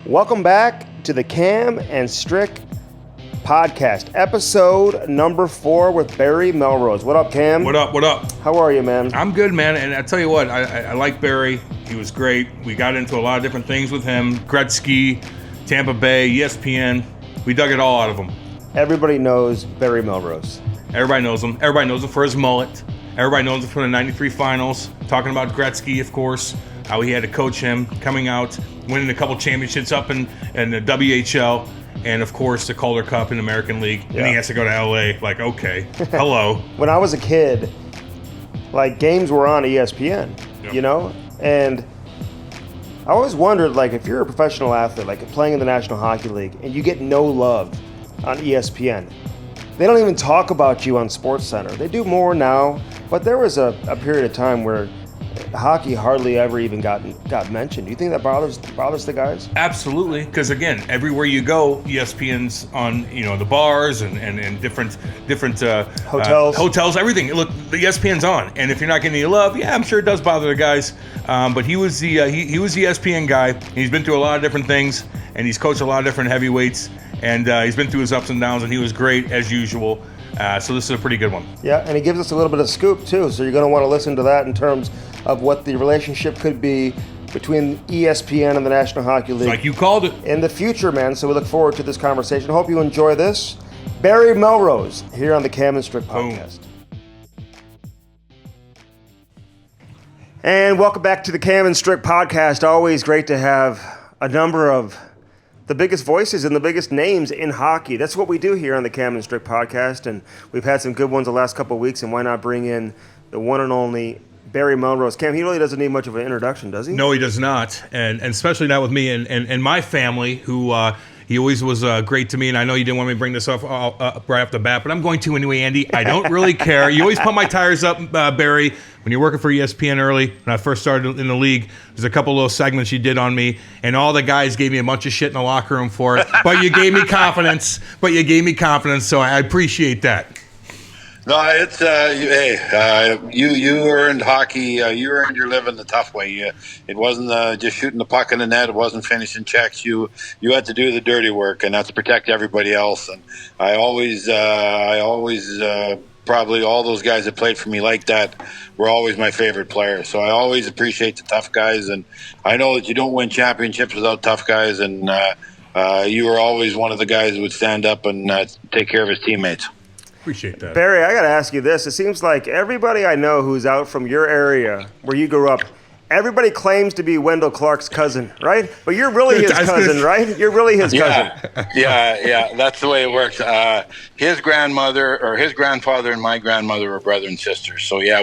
Welcome back to the Cam and Strick podcast, episode number 4 with Barry Melrose. What up, Cam? What up? How are you, man? I'm good, man. And I tell you what, I like Barry. He was great. We got into a lot of different things with him. Gretzky, Tampa Bay, ESPN. We dug it all out of him. Everybody knows Barry Melrose. Everybody knows him. Everybody knows him for his mullet. Everybody knows him from the 93 finals. Talking about Gretzky, of course, how he had to coach him, coming out, winning a couple championships up in the WHL, and of course the Calder Cup in the American League. Yeah. And he has to go to LA. Like, okay, hello. When I was a kid, like, games were on ESPN, Yep. you know? And I always wondered, like, if you're a professional athlete, like playing in the National Hockey League, and you get no love on ESPN, they don't even talk about you on SportsCenter. They do more now, but there was a period of time where hockey hardly ever even got mentioned. Do you think that bothers the guys? Absolutely, because again, everywhere you go, ESPN's on, the bars and different hotels, everything. Look, the ESPN's on, and if you're not getting any love, yeah, I'm sure it does bother the guys. But he was the ESPN guy. And he's been through a lot of different things, and he's coached a lot of different heavyweights, and he's been through his ups and downs, and he was great as usual. So this is a pretty good one. Yeah, and he gives us a little bit of scoop too. So you're going to want to listen to that in terms of what the relationship could be between ESPN and the National Hockey League. Like you called it. In the future, man. So we look forward to this conversation. Hope you enjoy this. Barry Melrose here on the Cam and Strick podcast. Boom. And welcome back to the Cam and Strick podcast. Always great to have a number of the biggest voices and the biggest names in hockey. That's what we do here on the Cam and Strick podcast, and we've had some good ones the last couple of weeks, and why not bring in the one and only Barry Melrose. Cam, he really doesn't need much of an introduction, does he? No, he does not, and especially not with me and my family, who he always was great to me, and I know you didn't want me to bring this up right off the bat, but I'm going to anyway, Andy. I don't really care. You always pump my tires up, Barry. When you're working for ESPN early, when I first started in the league, there's a couple little segments you did on me, and all the guys gave me a bunch of shit in the locker room for it. But you gave me confidence. So I appreciate that. No, it's you earned hockey. You earned your living the tough way. It wasn't just shooting the puck in the net. It wasn't finishing checks. You had to do the dirty work, and that's to protect everybody else. And I always probably all those guys that played for me like that were always my favorite players. So I always appreciate the tough guys, and I know that you don't win championships without tough guys. And you were always one of the guys who would stand up and take care of his teammates. Appreciate that. Barry, I got to ask you this. It seems like everybody I know who's out from your area where you grew up, everybody claims to be Wendell Clark's cousin, right? But you're really his cousin, right? You're really his cousin. Yeah. That's the way it works. His grandmother or his grandfather and my grandmother were brother and sisters. So yeah,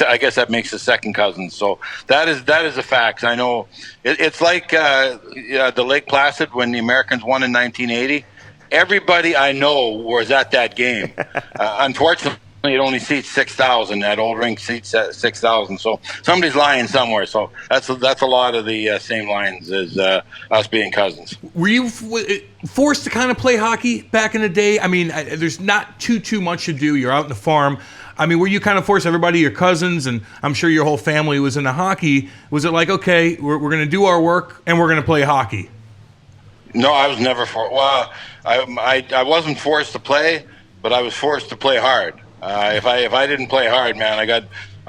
I guess that makes us second cousins. So that is a fact. I know it's like the Lake Placid when the Americans won in 1980. Everybody I know was at that game. Unfortunately, it only seats 6,000. That old rink seats 6,000. So somebody's lying somewhere. So that's a lot of the same lines as us being cousins. Were you forced to kind of play hockey back in the day? I mean, there's not too much to do. You're out in the farm. I mean, were you kind of forced, everybody, your cousins, and I'm sure your whole family was into hockey. Was it like, okay, we're going to do our work and we're going to play hockey? No, I was never forced. Well, I wasn't forced to play, but I was forced to play hard. If I didn't play hard, man, I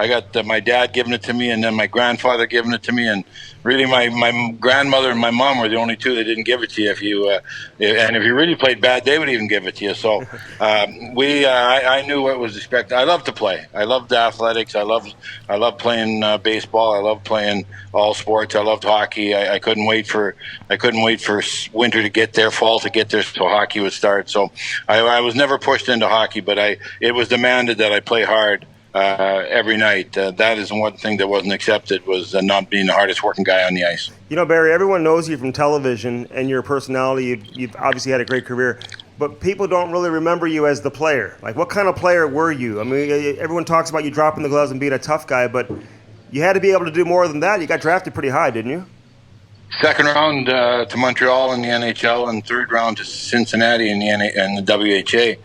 got my dad giving it to me, and then my grandfather giving it to me, and really my grandmother and my mom were the only two that didn't give it to you. And if you really played bad, they would even give it to you. So I knew what was expected. I loved to play. I loved athletics. I loved playing baseball. I loved playing all sports. I loved hockey. I couldn't wait for winter to get there, fall to get there, so hockey would start. So I was never pushed into hockey, but it was demanded that I play hard every night. That is one thing that wasn't accepted, was not being the hardest working guy on the ice. You know, Barry, everyone knows you from television and your personality. You've obviously had a great career, but people don't really remember you as the player. Like, what kind of player were you? I mean, everyone talks about you dropping the gloves and being a tough guy, but you had to be able to do more than that. You got drafted pretty high, didn't you? Second round to Montreal in the NHL, and third round to Cincinnati in the WHA.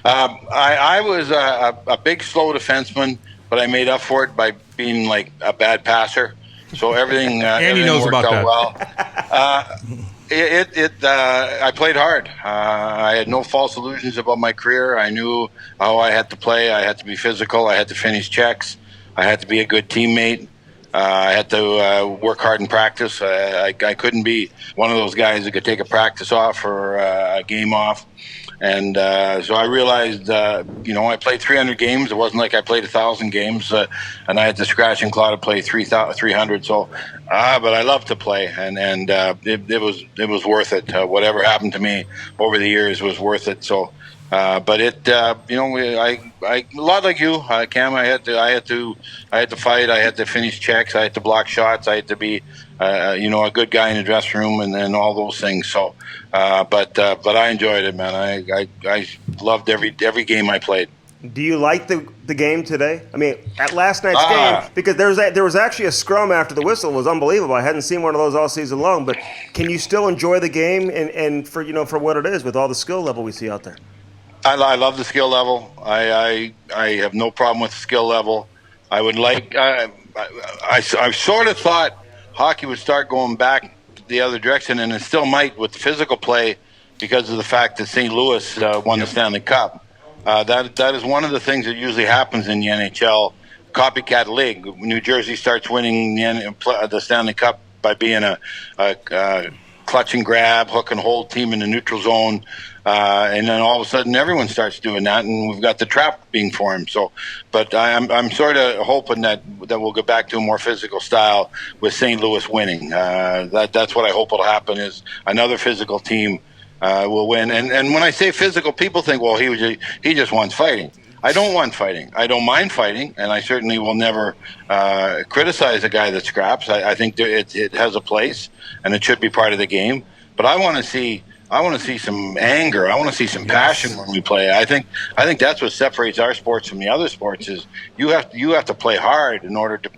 I was a big, slow defenseman, but I made up for it by being like a bad passer. So everything, Andy everything knows worked about out that. well. I played hard. I had no false illusions about my career. I knew how I had to play. I had to be physical. I had to finish checks. I had to be a good teammate. I had to work hard in practice. I couldn't be one of those guys that could take a practice off or a game off. And so I realized, I played 300 games. It wasn't like I played 1,000 games, and I had to scratch and claw to play 300. So, but I love to play, and it was worth it. Whatever happened to me over the years was worth it. So, but I a lot like you, Cam. I had to fight. I had to finish checks. I had to block shots. I had to be, a good guy in the dressing room, and all those things. So, but I enjoyed it, man. I loved every game I played. Do you like the game today? I mean, at last night's game, because there was actually a scrum after the whistle. It was unbelievable. I hadn't seen one of those all season long. But can you still enjoy the game and for what it is with all the skill level we see out there? I love the skill level. I have no problem with the skill level. I would like. I sort of thought hockey would start going back the other direction, and it still might with the physical play because of the fact that St. Louis won the Stanley Cup. That is one of the things that usually happens in the NHL copycat league. New Jersey starts winning the Stanley Cup by being a clutch and grab, hook and hold team in the neutral zone. And then all of a sudden everyone starts doing that, and we've got the trap being formed. So, but I'm sort of hoping that we'll get back to a more physical style with St. Louis winning. That's what I hope will happen, is another physical team will win. And when I say physical, people think, well, he just wants fighting. I don't want fighting. I don't mind fighting, and I certainly will never criticize a guy that scraps. I think it has a place, and it should be part of the game. But I want to see some anger. I want to see some passion when we play. I think that's what separates our sports from the other sports, is you have to play hard in order to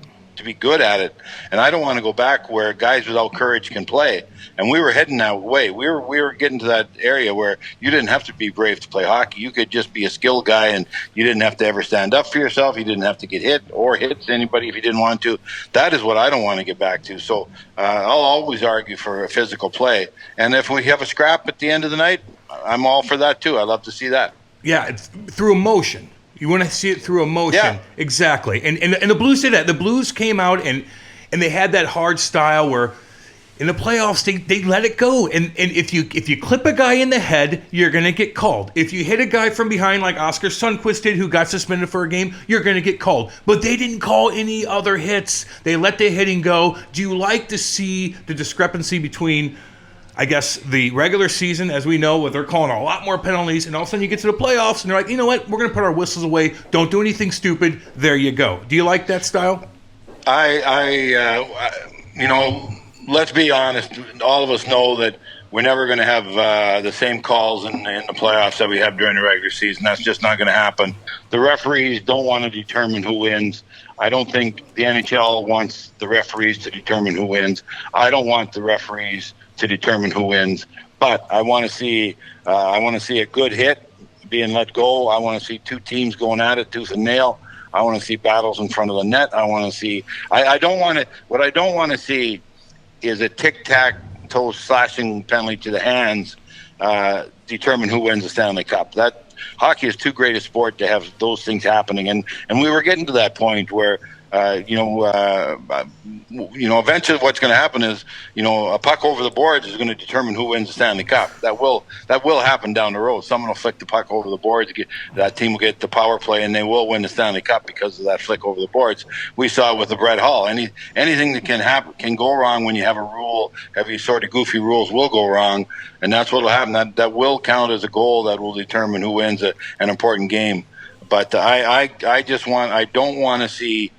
be good at it. And I don't want to go back where guys without courage can play. And we were heading that way. We were getting to that area where you didn't have to be brave to play hockey. You could just be a skilled guy, and you didn't have to ever stand up for yourself. You didn't have to get hit or hit anybody if you didn't want to. That is what I don't want to get back to. So I'll always argue for a physical play. And if we have a scrap at the end of the night, I'm all for that too. I love to see that. Yeah, it's through emotion. You want to see it through emotion. Yeah. Exactly. And the Blues did that. The Blues came out and they had that hard style where in the playoffs they let it go. And if you clip a guy in the head, you're going to get called. If you hit a guy from behind like Oscar Sundqvist did, who got suspended for a game, you're going to get called. But they didn't call any other hits. They let the hitting go. Do you like to see the discrepancy between, I guess, the regular season, as we know, where they're calling a lot more penalties, and all of a sudden you get to the playoffs and they're like, you know what, we're going to put our whistles away. Don't do anything stupid. There you go. Do you like that style? Let's be honest. All of us know that we're never going to have the same calls in the playoffs that we have during the regular season. That's just not going to happen. The referees don't want to determine who wins. I don't think the NHL wants the referees to determine who wins. I don't want the referees to determine who wins, but I want to see a good hit being let go. I want to see two teams going at it tooth and nail. I want to see battles in front of the net. I want to see. I don't want to. What I don't want to see is a tic-tac-toe slashing penalty to the hands determine who wins the Stanley Cup. That hockey is too great a sport to have those things happening, and we were getting to that point where. Eventually what's going to happen is, a puck over the boards is going to determine who wins the Stanley Cup. That will happen down the road. Someone will flick the puck over the boards. That team will get the power play, and they will win the Stanley Cup because of that flick over the boards. We saw it with the Brett Hull. Anything that can go wrong when you have a rule, have these sort of goofy rules, will go wrong, and that's what will happen. That will count as a goal that will determine who wins an important game. But I don't want to see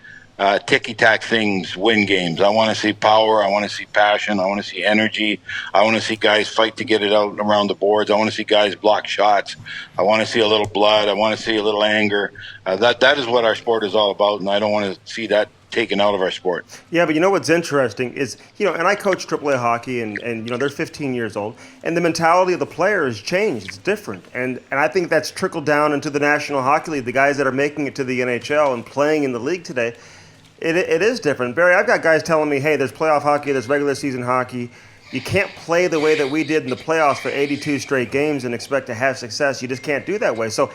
ticky-tack things win games. I want to see power. I want to see passion. I want to see energy. I want to see guys fight to get it out around the boards. I want to see guys block shots. I want to see a little blood. I want to see a little anger. That is what our sport is all about, and I don't want to see that taken out of our sport. Yeah, but you know what's interesting is, and I coach AAA hockey, and they're 15 years old, and the mentality of the player has changed. It's different, and I think that's trickled down into the National Hockey League. The guys that are making it to the NHL and playing in the league today, it is different. Barry, I've got guys telling me, hey, there's playoff hockey, there's regular season hockey. You can't play the way that we did in the playoffs for 82 straight games and expect to have success. You just can't do that way. So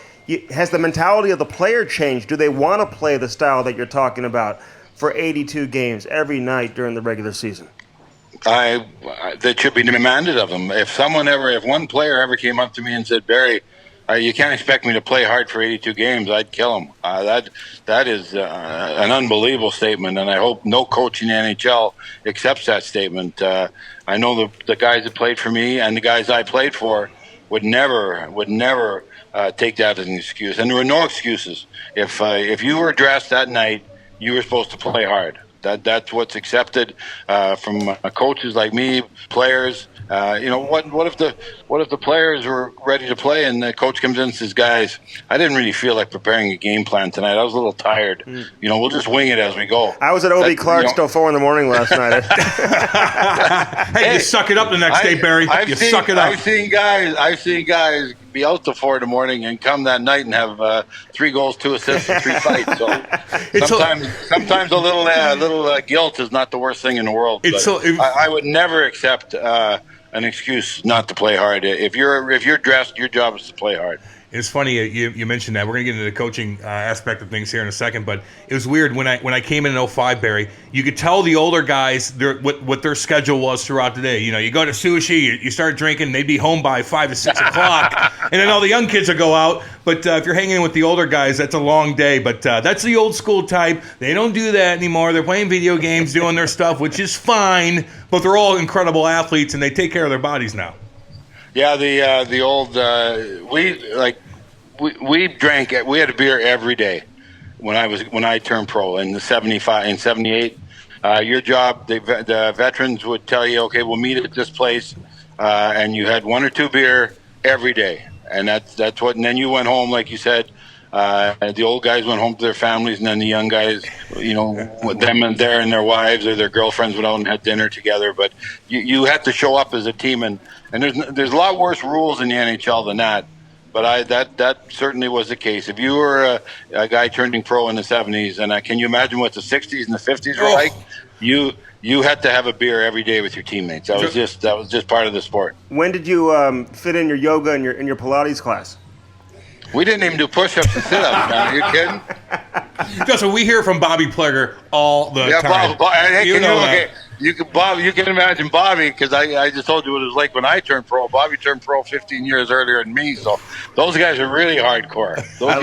has the mentality of the player changed? Do they want to play the style that you're talking about for 82 games every night during the regular season? That should be demanded of them. If one player ever came up to me and said, Barry, you can't expect me to play hard for 82 games, I'd kill him. That is an unbelievable statement, and I hope no coach in the NHL accepts that statement. I know the guys that played for me and the guys I played for would never take that as an excuse. And there were no excuses. If you were dressed that night, you were supposed to play hard. That's what's accepted from coaches like me, players. What if the players were ready to play and the coach comes in and says, guys, I didn't really feel like preparing a game plan tonight. I was a little tired. We'll just wing it as we go. I was at O.B. Clark's till 4 a.m. last night. Hey, you suck it up the next day, Barry. Suck it up. I've seen guys be out till 4 a.m. and come that night and have 3 goals, 2 assists, and 3 fights. So sometimes a little guilt is not the worst thing in the world. I would never accept an excuse not to play hard. If you're dressed, your job is to play hard. It's funny you mentioned that. We're going to get into the coaching aspect of things here in a second, but it was weird when I came in 05, Barry. You could tell the older guys what their schedule was throughout the day. You go to sushi, you start drinking, they'd be home by 5 to 6 o'clock, and then all the young kids will go out. But if you're hanging with the older guys, that's a long day. But that's the old school type. They don't do that anymore. They're playing video games, doing their stuff, which is fine. But they're all incredible athletes, and they take care of their bodies now. Yeah, the old we drank. We had a beer every day when I turned pro in the 75 and 78. Your job, the veterans would tell you, okay, we'll meet at this place, and you had 1 or 2 beer every day, and that's what. And then you went home, like you said. The old guys went home to their families, and then the young guys, them and their wives or their girlfriends went out and had dinner together. But you had to show up as a team, and there's a lot worse rules in the NHL than that. But that certainly was the case. If you were a guy turning pro in the 70s, and can you imagine what the 60s and the 50s were like? You had to have a beer every day with your teammates. That was just part of the sport. When did you fit in your yoga and your Pilates class? We didn't even do push-ups and sit-ups, man. Are you kidding? Justin, we hear from Bobby Plager all the time. You can imagine Bobby, because I just told you what it was like when I turned pro. Bobby turned pro 15 years earlier than me, so those guys are really hardcore. Those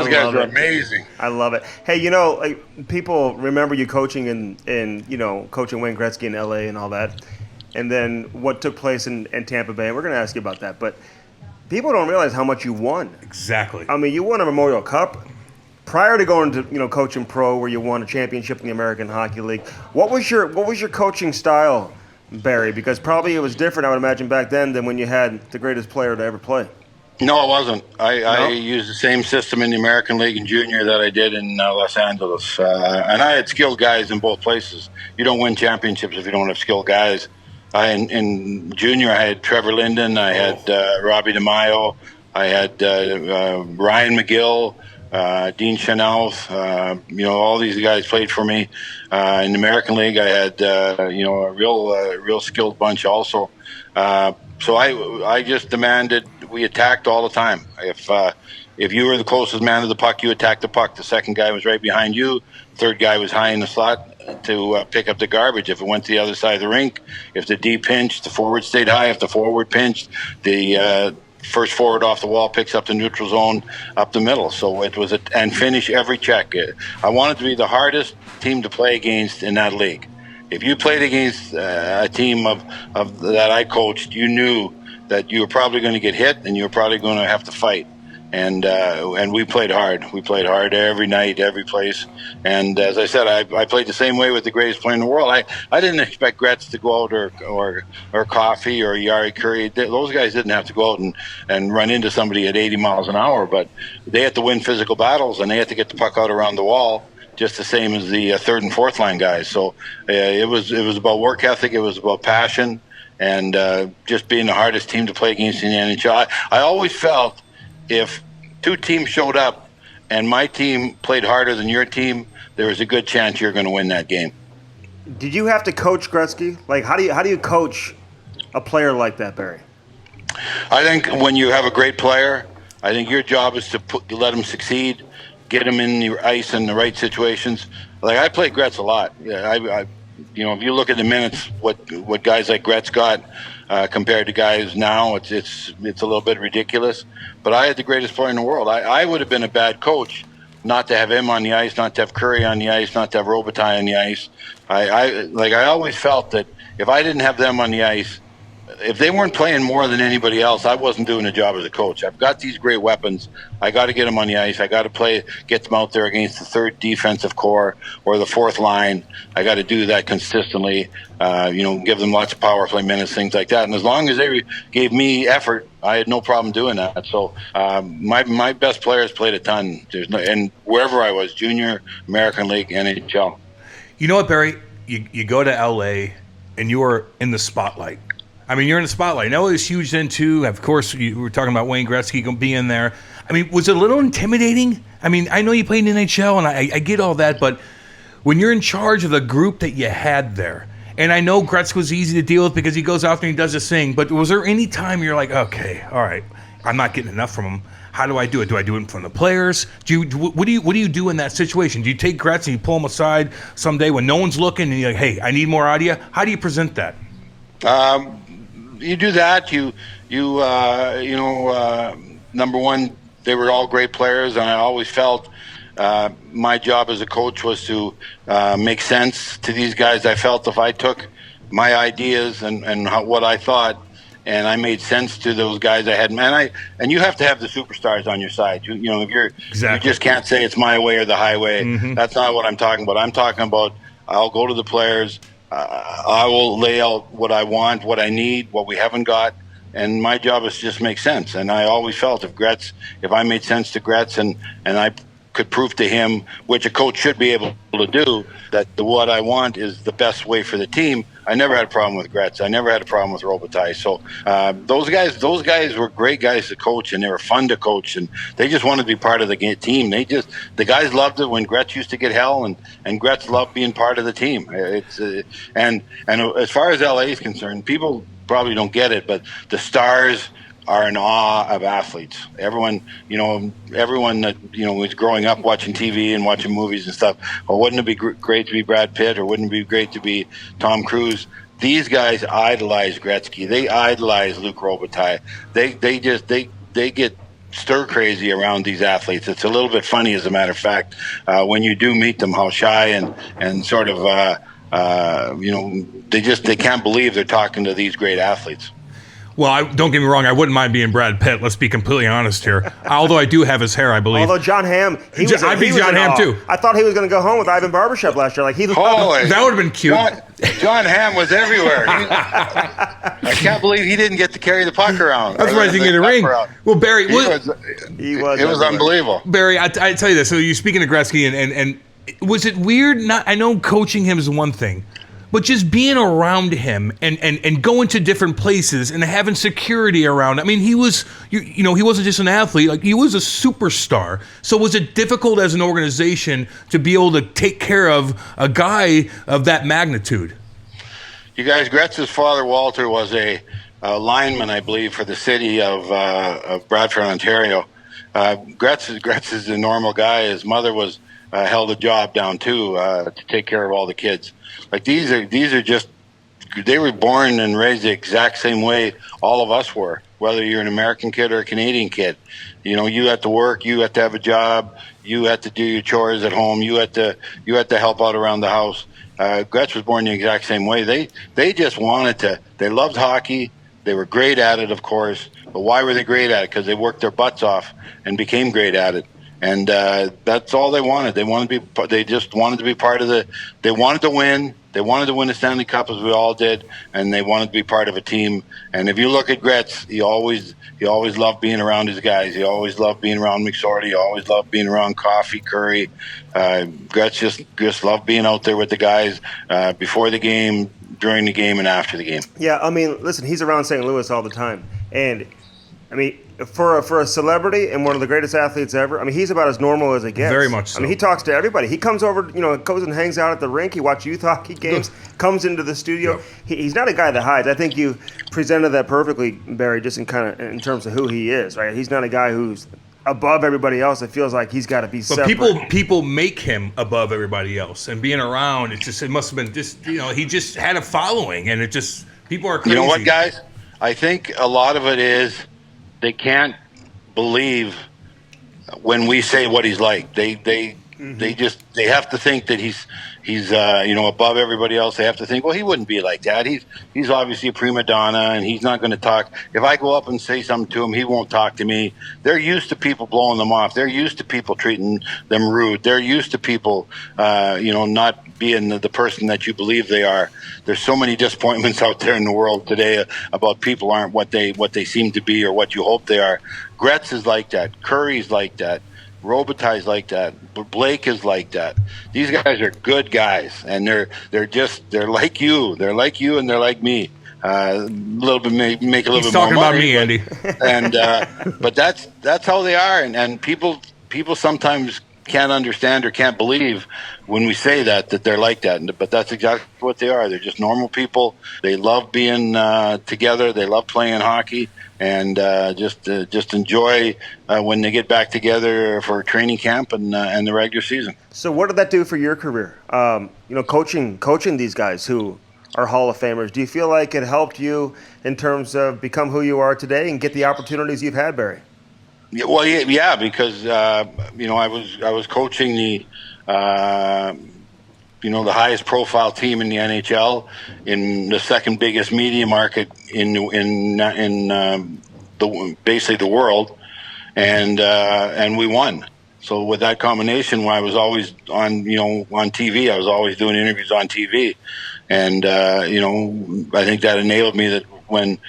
guys are amazing. I love it. Hey, people remember you coaching in coaching Wayne Gretzky in L.A. and all that, and then what took place in Tampa Bay. And we're going to ask you about that, but people don't realize how much you won. Exactly. I mean, you won a Memorial Cup prior to going to coaching pro, where you won a championship in the American Hockey League. What was your coaching style, Barry? Because probably it was different, I would imagine, back then than when you had the greatest player to ever play. No, it wasn't. I used the same system in the American League and junior that I did in Los Angeles, and I had skilled guys in both places. You don't win championships if you don't have skilled guys. In junior, I had Trevor Linden, I had Robbie DeMaio, I had Ryan McGill, Dean Chanel's, all these guys played for me. In the American League, I had a real skilled bunch also. So I just demanded we attacked all the time. If you were the closest man to the puck, you attacked the puck. The second guy was right behind you. Third guy was high in the slot to pick up the garbage. If it went to the other side of the rink, if the D pinched, the forward stayed high. If the forward pinched, the first forward off the wall picks up the neutral zone up the middle. So it was and finish every check. I wanted to be the hardest team to play against in that league. If you played against a team of that I coached, you knew that you were probably going to get hit and you were probably going to have to fight. and we played hard. We played hard every night, every place. And as I said, I played the same way with the greatest player in the world. I didn't expect Gretz to go out or Coffey or Yari Curry. Those guys didn't have to go out and run into somebody at 80 miles an hour, but they had to win physical battles, and they had to get the puck out around the wall, just the same as the third and fourth line guys. So it was about work ethic. It was about passion, and just being the hardest team to play against in the NHL. I always felt if two teams showed up and my team played harder than your team, there was a good chance you're going to win that game. Did you have to coach Gretzky? Like, how do you coach a player like that, Barry? I think when you have a great player, I think your job is to let him succeed, get him in the ice in the right situations. Like, I played Gretz a lot. Yeah, if you look at the minutes, what guys like Gretz got compared to guys now, it's a little bit ridiculous. But I had the greatest player in the world. I would have been a bad coach not to have him on the ice, not to have Curry on the ice, not to have Robitaille on the ice. I always felt that if I didn't have them on the ice, if they weren't playing more than anybody else, I wasn't doing a job as a coach. I've got these great weapons. I got to get them on the ice. I got to get them out there against the third defensive core or the fourth line. I got to do that consistently. Give them lots of power play minutes, things like that. And as long as they gave me effort, I had no problem doing that. So my best players played a ton. And wherever I was, junior, American League, NHL. You know what, Barry? You go to L.A. and you are in the spotlight. I mean, you're in the spotlight. Now, it was huge then, too. Of course, you were talking about Wayne Gretzky being there. I mean, was it a little intimidating? I mean, I know you played in the NHL, and I get all that, but when you're in charge of the group that you had there, and I know Gretzky was easy to deal with because he goes out and he does his thing, but was there any time you're like, okay, all right, I'm not getting enough from him. How do I do it? Do I do it in front of the players? What do you do in that situation? Do you take Gretzky and you pull him aside someday when no one's looking and you're like, hey, I need more out of you? How do you present that? You do that. Number one, they were all great players, and I always felt my job as a coach was to make sense to these guys. I felt if I took my ideas and what I thought, and I made sense to those guys I had, and you have to have the superstars on your side. You just can't say it's my way or the highway. Mm-hmm. That's not what I'm talking about. I'm talking about I'll go to the players. I will lay out what I want, what I need, what we haven't got, and my job is to just make sense. And I always felt if I made sense to Gretz and I could prove to him, which a coach should be able to do, that what I want is the best way for the team. I never had a problem with Gretz. I never had a problem with Robitaille. So those guys were great guys to coach, and they were fun to coach, and they just wanted to be part of the team. The guys loved it when Gretz used to get hell, and Gretz loved being part of the team. And as far as LA is concerned, people probably don't get it, but the Stars are in awe of athletes. Everyone that was growing up watching TV and watching movies and stuff. Well, wouldn't it be great to be Brad Pitt, or wouldn't it be great to be Tom Cruise? These guys idolize Gretzky. They idolize Luc Robitaille. They get stir crazy around these athletes. It's a little bit funny, as a matter of fact, when you do meet them, how shy and sort of they can't believe they're talking to these great athletes. Well, don't get me wrong. I wouldn't mind being Brad Pitt. Let's be completely honest here. Although I do have his hair, I believe. Although John Hamm, I'd be John Hamm too. I thought he was going to go home with Ivan Barbershop last year. That would have been cute. John Hamm was everywhere. I can't believe he didn't get to carry the puck around. That's why he didn't get a ring. Well, Barry, it was unbelievable. Barry, I tell you this. So you're speaking of Gretzky, and was it weird? I know coaching him is one thing. But just being around him and going to different places and having security around. I mean, he was, he wasn't just an athlete. Like, he was a superstar. So was it difficult as an organization to be able to take care of a guy of that magnitude? You guys, Gretz's father, Walter, was a lineman, I believe, for the city of Bradford, Ontario. Gretz is a normal guy. His mother was held a job down too to take care of all the kids. Like, these are just, they were born and raised the exact same way all of us were, whether you're an American kid or a Canadian kid. You had to work, you had to have a job, you had to do your chores at home, you had to help out around the house. Gretz was born the exact same way. They just wanted to, they loved hockey. They were great at it, of course, But why were they great at it? Because they worked their butts off and became great at it. And that's all they wanted. They just wanted to be part of the. They wanted to win. They wanted to win the Stanley Cup, as we all did, and they wanted to be part of a team. And if you look at Gretz, he always loved being around his guys. He always loved being around McSorley. He always loved being around Coffey, Curry. Gretz just loved being out there with the guys before the game, during the game, and after the game. Yeah, I mean, listen, he's around St. Louis all the time, and I mean, for a celebrity and one of the greatest athletes ever, I mean, he's about as normal as it gets. Very much so. I mean, he talks to everybody. He comes over, goes and hangs out at the rink. He watches youth hockey games, comes into the studio. Yep. He's not a guy that hides. I think you presented that perfectly, Barry, just in terms of who he is, right? He's not a guy who's above everybody else. It feels like he's got to be separate. But people make him above everybody else, and being around, it must have been just, he just had a following, and people are crazy. You know what, guys? I think a lot of it is they can't believe when we say what he's like. They have to think that he's above everybody else. They have to think, well, he wouldn't be like that. He's obviously a prima donna, and he's not going to talk. If I go up and say something to him, he won't talk to me. They're used to people blowing them off. They're used to people treating them rude. They're used to people, not being the person that you believe they are. There's so many disappointments out there in the world today about people aren't what they seem to be or what you hope they are. Gretz is like that. Curry's like that. Robitaille's like that. Blake is like that. These guys are good guys, and they're like you. They're like you, and they're like me. A little bit make a little He's bit more talking money, about me, but, Andy. And but that's how they are, and people sometimes can't understand or can't believe when we say that they're like that. But that's exactly what they are. They're just normal people. They love being together. They love playing hockey. And just enjoy when they get back together for training camp and the regular season. So what did that do for your career? Coaching these guys who are Hall of Famers. Do you feel like it helped you in terms of become who you are today and get the opportunities you've had, Barry? Yeah, well, yeah, because I was coaching the the highest profile team in the NHL in the second biggest media market in basically the world, and we won. So with that combination, I was always on TV. I was always doing interviews on TV, and I think that enabled me that when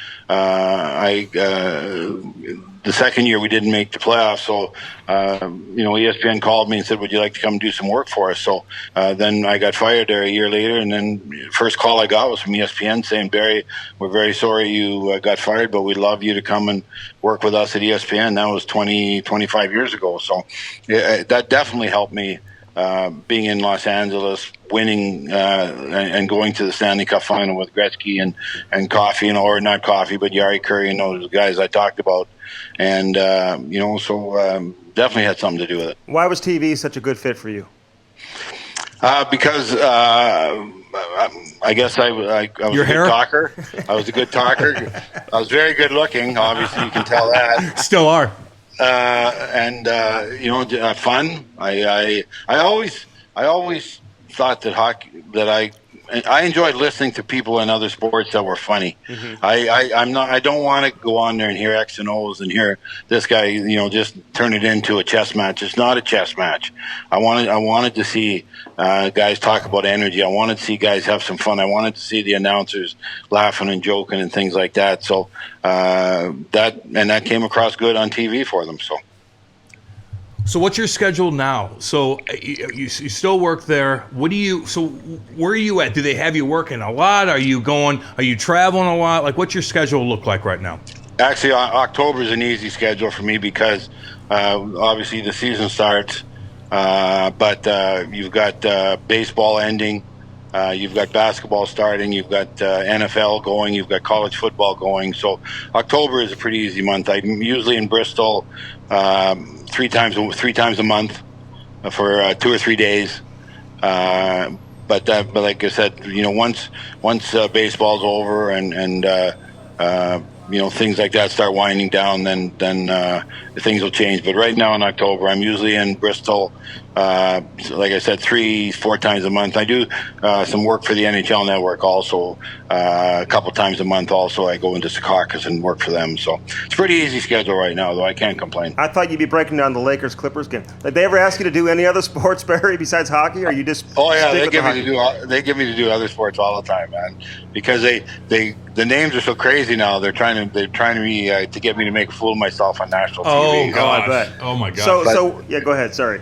the second year we didn't make the playoffs, so ESPN called me and said, "Would you like to come do some work for us?" So then I got fired there a year later, and then first call I got was from ESPN saying, "Barry, we're very sorry you got fired, but we'd love you to come and work with us at ESPN." That was 25 years ago, so that definitely helped me. Being in Los Angeles, winning and going to the Stanley Cup final with Gretzky and Coffey, or not Coffey, but Yari, Curry, and those guys I talked about, and definitely had something to do with it. Why was TV such a good fit for you? Because I guess I was a good talker. I was a good talker. I was very good looking. Obviously, you can tell that. Still are. Fun. I always thought that hockey, that I enjoyed listening to people in other sports that were funny. Mm-hmm. I don't want to go on there and hear X and O's and hear this guy, just turn it into a chess match. It's not a chess match. I wanted to see guys talk about energy. I wanted to see guys have some fun. I wanted to see the announcers laughing and joking and things like that. So that came across good on TV for them. So what's your schedule now? So you still work there. Where are you at? Do they have you working a lot? Are you traveling a lot? Like, what's your schedule look like right now? Actually, October is an easy schedule for me because obviously the season starts, but you've got baseball ending, you've got basketball starting, you've got NFL going, you've got college football going. So October is a pretty easy month. I'm usually in Bristol three times a month for 2 or 3 days. But like I said, once baseball's over and things like that start winding down, then things will change. But right now in October, I'm usually in Bristol. Like I said, 3-4 times a month. I do some work for the NHL Network also. A couple times a month also I go into Secaucus and work for them. So it's a pretty easy schedule right now, though I can't complain. I thought you'd be breaking down the Lakers-Clippers game. Did they ever ask you to do any other sports, Barry, besides hockey, or you just they give me to do other sports all the time, man, because the names are so crazy now. They're trying to get me to make a fool of myself on national TV. Oh God! I bet. Oh my God! So yeah, go ahead. Sorry.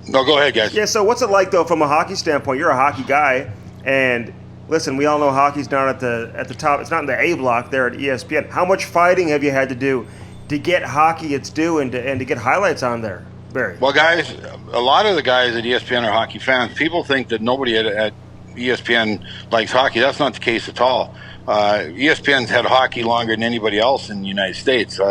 No, go ahead, guys. Yeah, so what's it like, though, from a hockey standpoint? You're a hockey guy, and listen, we all know hockey's down at the top. It's not in the A block there at ESPN. How much fighting have you had to do to get hockey its due and to get highlights on there, Barry? Well, guys, a lot of the guys at ESPN are hockey fans. People think that nobody at ESPN likes hockey. That's not the case at all. ESPN's had hockey longer than anybody else in the United States.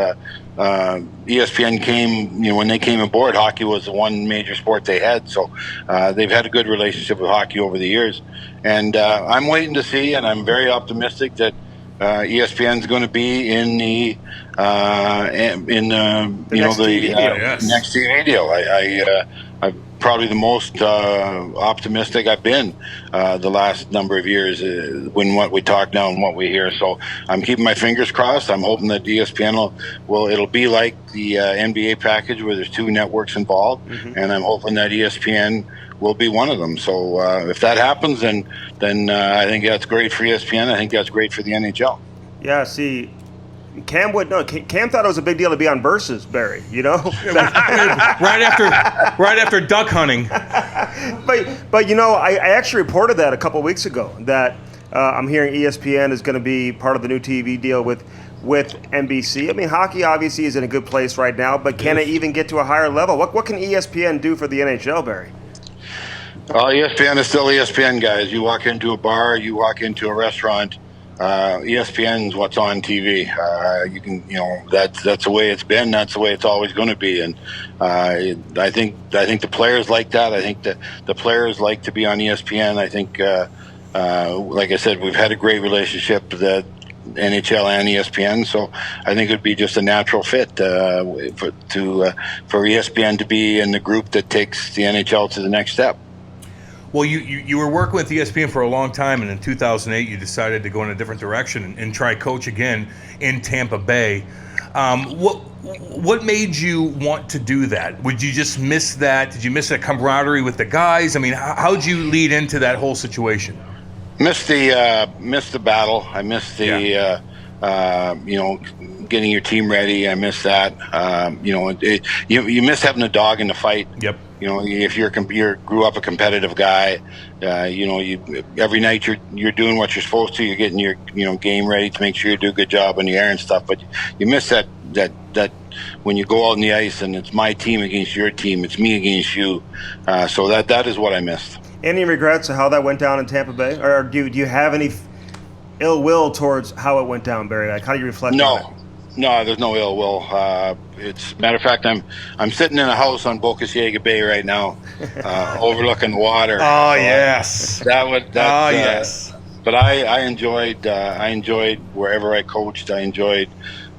ESPN came, when they came aboard, hockey was the one major sport they had. So they've had a good relationship with hockey over the years. And I'm waiting to see, and I'm very optimistic that ESPN's going to be in the next TV deal. I'm probably the most optimistic I've been the last number of years when what we talk now and what we hear. So I'm keeping my fingers crossed. I'm hoping that ESPN it'll be like the NBA package where there's 2 networks involved, and I'm hoping that ESPN will be one of them. So if that happens, then I think that's great for ESPN. I think that's great for the NHL. Yeah, see, Cam thought it was a big deal to be on Versus, Barry, right after duck hunting. But I actually reported that a couple weeks ago, that I'm hearing ESPN is going to be part of the new TV deal with NBC. I mean, hockey obviously is in a good place right now, but can it even get to a higher level? What can ESPN do for the NHL, Barry? Well, ESPN is still ESPN, guys. You walk into a bar, you walk into a restaurant, ESPN's what's on TV. You can, that's the way it's been. That's the way it's always going to be. And I think the players like that. I think that the players like to be on ESPN. I think, like I said, we've had a great relationship with the NHL and ESPN. So I think it would be just a natural fit for ESPN to be in the group that takes the NHL to the next step. Well, you were working with ESPN for a long time, and in 2008 you decided to go in a different direction and try coach again in Tampa Bay. What made you want to do that? Would you just miss that? Did you miss that camaraderie with the guys? I mean, how'd you lead into that whole situation? Missed the battle. I missed the getting your team ready. I miss that. You miss having a dog in the fight. Yep. If you grew up a competitive guy, every night you're doing what you're supposed to. You're getting your game ready to make sure you do a good job on the air and stuff. But you miss that when you go out on the ice and it's my team against your team, it's me against you. So that is what I missed. Any regrets of how that went down in Tampa Bay, or do you have any ill will towards how it went down, Barry? Like, how do you reflect on it? No, there's no ill will. Matter of fact, I'm sitting in a house on Boca Ciega Bay right now, overlooking the water. Oh, yes. Yes. But I enjoyed wherever I coached. I enjoyed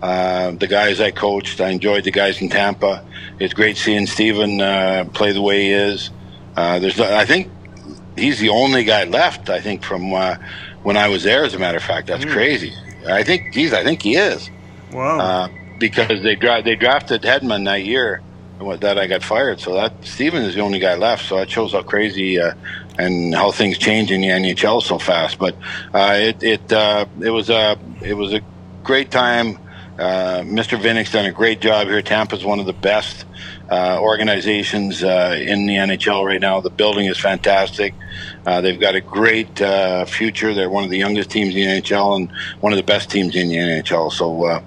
the guys I coached. I enjoyed the guys in Tampa. It's great seeing Steven play the way he is. I think he's the only guy left. I think from when I was there. As a matter of fact, that's crazy. I think he is. Wow. Because they drafted Hedman that year that I got fired. So that Steven is the only guy left. So that shows how crazy and how things change in the NHL so fast. But it was a great time. Mr. Vinnick's done a great job here. Tampa's one of the best organizations in the NHL right now. The building is fantastic. They've got a great future. They're one of the youngest teams in the NHL and one of the best teams in the NHL. So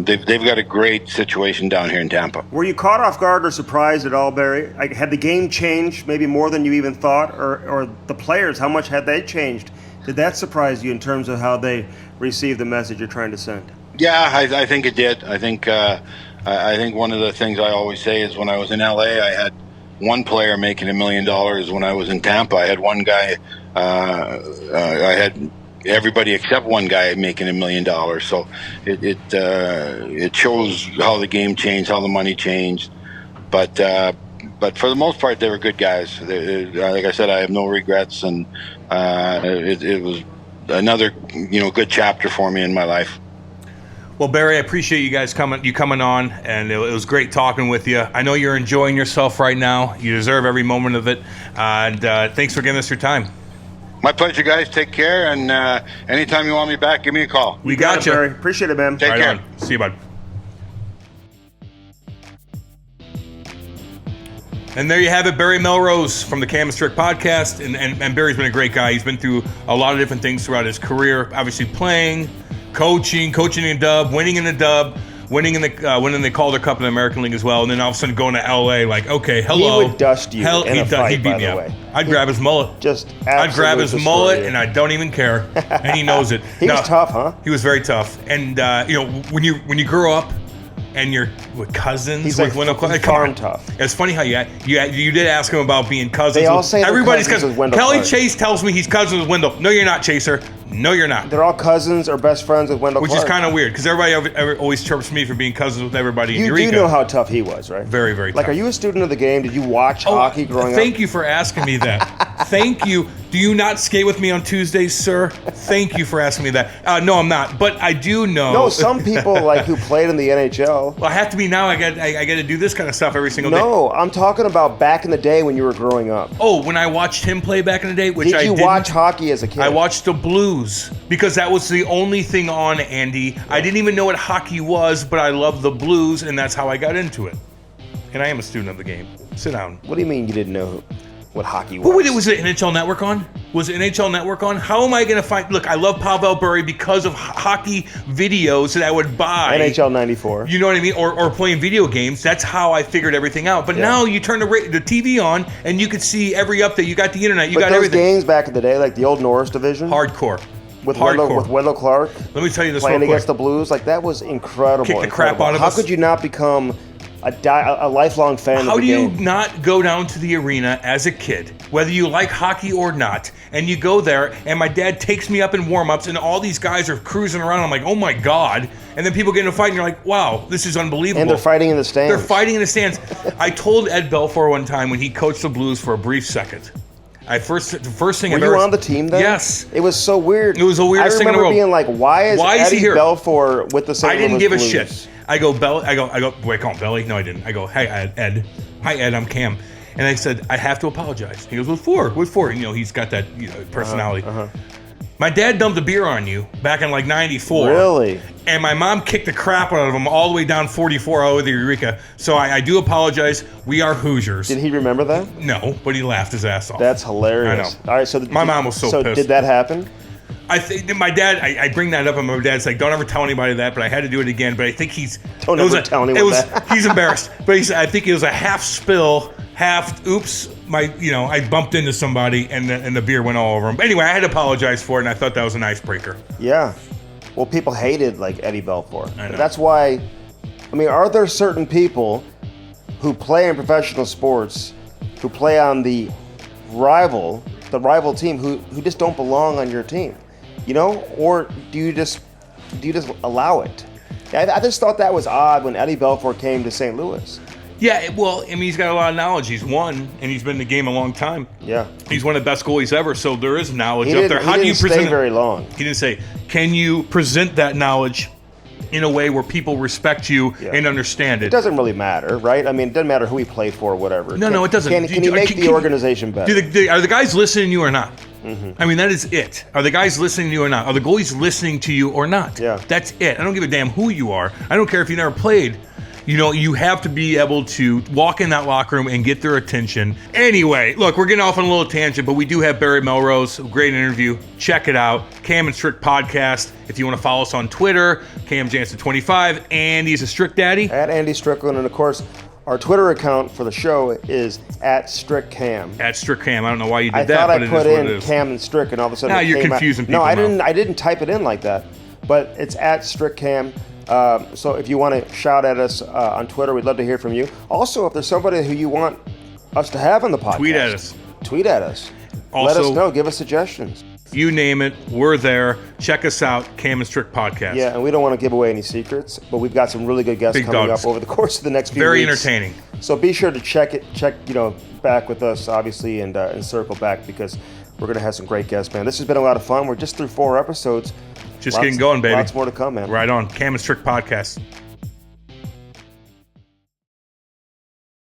they've got a great situation down here in Tampa. Were you caught off guard or surprised at all, Barry? Like, had the game changed maybe more than you even thought, or the players, how much had they changed? Did that surprise you in terms of how they received the message you're trying to send? Yeah, I think it did. I think one of the things I always say is when I was in LA, I had one player making $1 million. When I was in Tampa, I had one guy. I had everybody except one guy making $1 million. So it shows how the game changed, how the money changed. But for the most part, they were good guys. Like I said, I have no regrets, and it was another good chapter for me in my life. Well, Barry, I appreciate you guys coming on, and it was great talking with you. I know you're enjoying yourself right now. You deserve every moment of it, and thanks for giving us your time. My pleasure, guys. Take care, and anytime you want me back, give me a call. We got you. Barry. Appreciate it, man. Take care. On. See you, bud. And there you have it, Barry Melrose from the Cam and Strick podcast. And Barry's been a great guy. He's been through a lot of different things throughout his career. Obviously playing, coaching in a dub, winning in a dub, winning in the Calder Cup in the American League as well. And then all of a sudden going to LA like, okay, hello. He would dust you in a fight, he'd beat by me the up. way. I'd grab his mullet. Just I'd grab his mullet, you. and I don't even care. And he knows it. He was tough, huh? He was very tough. And, when you grow up, and you're with cousins. He's with like Wendell farm tough. It's funny how you did ask him about being cousins. They all say everybody's cousins with Wendell Kelly Clark. Chase tells me he's cousins with Wendell. No, you're not, Chaser. No, you're not. They're all cousins or best friends with Wendell Which Clark. is kind of weird because everybody always chirps me for being cousins with everybody in You Eureka. do know how tough he was, right? Very, very Like, tough. are you a student of the game? Did you watch hockey growing up? Thank you for asking me that. Thank you. Do you not skate with me on Tuesdays, sir? Thank you for asking me that. No, I'm not. But I do know. No, some people like who played in the NHL. Well, I have to be now. I got to do this kind of stuff every single day. No, I'm talking about back in the day when you were growing up. Oh, when I watched him play back in the day, which Did you didn't. watch hockey as a kid? I watched the Blues because that was the only thing on, Andy. I didn't even know what hockey was, but I loved the Blues, and that's how I got into it. And I am a student of the game. Sit down. What do you mean you didn't know what hockey was? What was it NHL Network on? Was it NHL Network on? How am I going to find... Look, I love Pavel Bure because of hockey videos that I would buy. NHL 94. You know what I mean? Or playing video games. That's how I figured everything out. But now you turn the TV on, and you could see every update. You got the internet. You got those everything. games back in the day, like the old Norris division. Hardcore. With Hardcore. Wendell Clark. Let me tell you this playing real quick. against the Blues, like that was incredible. Kick the crap out of How us. could you not become a lifelong fan How of do the you game? not go down to the arena as a kid, whether you like hockey or not, and you go there, and my dad takes me up in warm-ups, and all these guys are cruising around. I'm like, oh my God. And then people get in a fight, and you're like, wow, this is unbelievable. And they're fighting in the stands. They're fighting in the stands. I told Ed Belfour one time when he coached the Blues for a brief second. The first thing Were I've you ever... on the team then? Yes. It was so weird. It was the weirdest thing in the world. I remember being like, why is he Eddie here? Belfour with the St. I didn't Louis give a Blues? shit. I go, wait, call him Belly? No, I didn't. I go, hey, Ed. Hi, Ed, I'm Cam. And I said, I have to apologize. He goes, what for? What for? And, he's got that personality. My dad dumped a beer on you back in like 94. Really? And my mom kicked the crap out of him all the way down 44 all over the Eureka. So I do apologize. We are Hoosiers. Did he remember that? No, but he laughed his ass off. That's hilarious. I know. All right, so My mom was so pissed. Did that happen? I think my dad. I bring that up, and my dad's like, "Don't ever tell anybody that." But I had to do it again. But I think Don't ever tell anyone that. He's embarrassed. But I think it was a half spill, half oops. I bumped into somebody, and the beer went all over him. Anyway, I had to apologize for it, and I thought that was an icebreaker. Yeah. Well, people hated like Eddie Belfour. I know. That's why. I mean, are there certain people who play in professional sports, who play on the rival team, who just don't belong on your team? Or do you just allow it? I just thought that was odd when Eddie Belfour came to St. Louis. Yeah, well, I mean, he's got a lot of knowledge. He's won, and he's been in the game a long time. Yeah. He's one of the best goalies ever, so there is knowledge He up there. How do you stay present it? very long. He didn't say, can you present that knowledge in a way where people respect you and understand it? It doesn't really matter, right? I mean, it doesn't matter who he played for or whatever. No, it doesn't. Can he make the organization better? Are the guys listening to you or not? I mean, that is it. Are the guys listening to you or not? Are the goalies listening to you or not? Yeah. That's it. I don't give a damn who you are. I don't care if you never played. You have to be able to walk in that locker room and get their attention. Anyway, look, we're getting off on a little tangent, but we do have Barry Melrose, a great interview. Check it out. Cam and Strick podcast. If you want to follow us on Twitter, Cam Jansen 25. Andy's a Strick Daddy. At Andy Strickland, and of course, our Twitter account for the show is at StrickCam. At Strickcam. I don't know why you did that, thought but I it is put what it in is. Cam and Strick, and all of a sudden Now it you're came confusing out. people No, I now. didn't. I didn't type it in like that, but it's at StrickCam. So if you want to shout at us on Twitter, we'd love to hear from you. Also, if there's somebody who you want us to have on the podcast, Tweet at us. Tweet at us. Also, let us know. Give us suggestions. You name it, we're there. Check us out, Cam and Strick Podcast. Yeah, and we don't want to give away any secrets, but we've got some really good guests Big coming dogs. up over the course of the next few Very weeks. entertaining. So be sure to check back with us, obviously, and circle back because we're going to have some great guests, man. This has been a lot of fun. We're just through 4 episodes. Just getting going, baby. Lots more to come, man. Right on. Cam and Strick Podcast.